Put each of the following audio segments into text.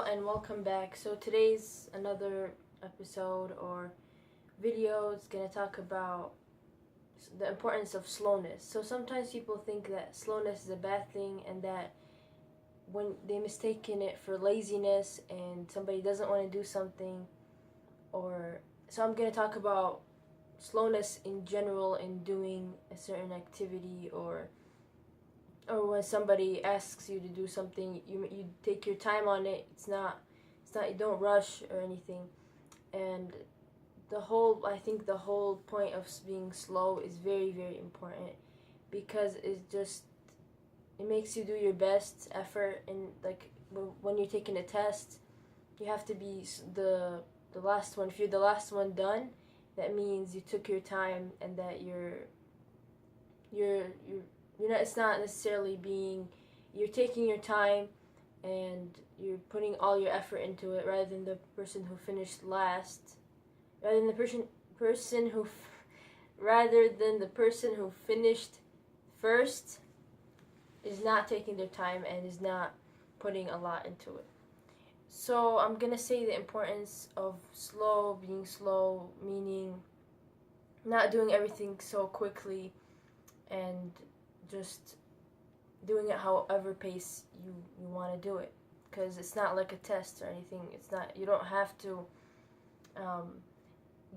Hello and welcome back. So today's another episode or video is going to talk about the importance of slowness. So sometimes people think that slowness is a bad thing and that when they mistaken it for laziness and somebody doesn't want to do something, or so I'm going to talk about slowness in general in doing a certain activity, or when somebody asks you to do something, you take your time on it. It's not you don't rush or anything. And I think the whole point of being slow is very, very important, because it makes you do your best effort. And like when you're taking a test, you have to be the last one. If you're the last one done, that means you took your time and that it's not necessarily you're taking your time and you're putting all your effort into it, rather than the person who finished last, rather than the person who finished first is not taking their time and is not putting a lot into it. So I'm gonna say the importance of being slow, meaning not doing everything so quickly and just doing it however pace you want to do it, because it's not like a test or anything. You don't have to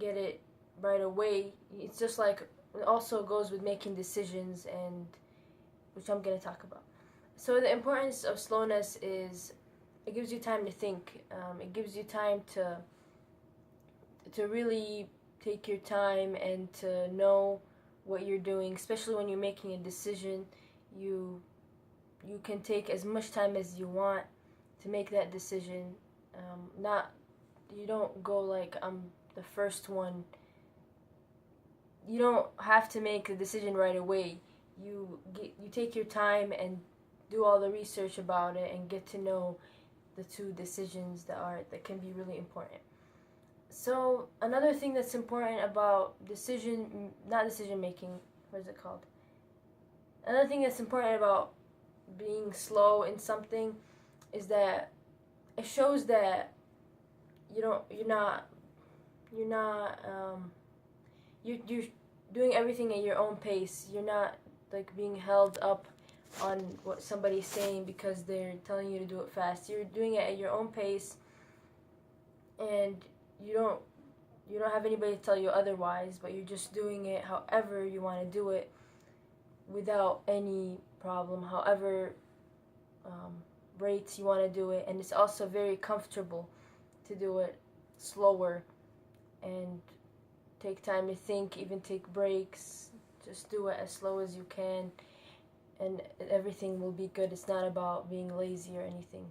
get it right away. It's just like, it also goes with making decisions, and which I'm going to talk about. So the importance of slowness is it gives you time to think. It gives you time to really take your time and to know what you're doing, especially when you're making a decision. You can take as much time as you want to make that decision. You don't go like, I'm the first one. You don't have to make a decision right away. You take your time and do all the research about it and get to know the two decisions that can be really important. So another thing that's important about not decision making, what is it called? Another thing that's important about being slow in something is that it shows that you're doing everything at your own pace. You're not like being held up on what somebody's saying because they're telling you to do it fast. You're doing it at your own pace, and you don't have anybody to tell you otherwise, but you're just doing it however you want to do it without any problem, however rates you want to do it. And it's also very comfortable to do it slower and take time to think, even take breaks. Just do it as slow as you can and everything will be good. It's not about being lazy or anything.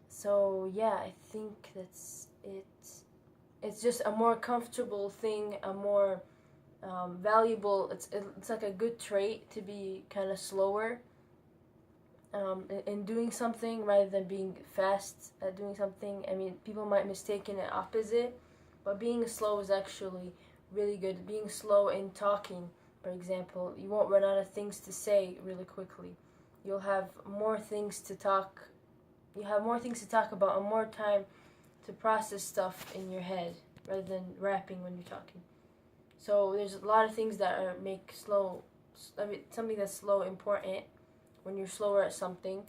So yeah, I think that's it. It's just a more comfortable thing, a more valuable. It's like a good trait to be kind of slower in doing something rather than being fast at doing something. I mean, people might mistake it opposite, but being slow is actually really good. Being slow in talking, for example, you won't run out of things to say really quickly. You'll have more things to talk. You have more things to talk about and more time to process stuff in your head rather than rapping when you're talking. So there's a lot of things that make something that's slow important when you're slower at something,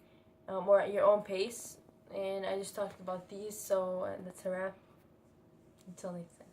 or at your own pace. And I just talked about these, so that's a wrap. Until next time.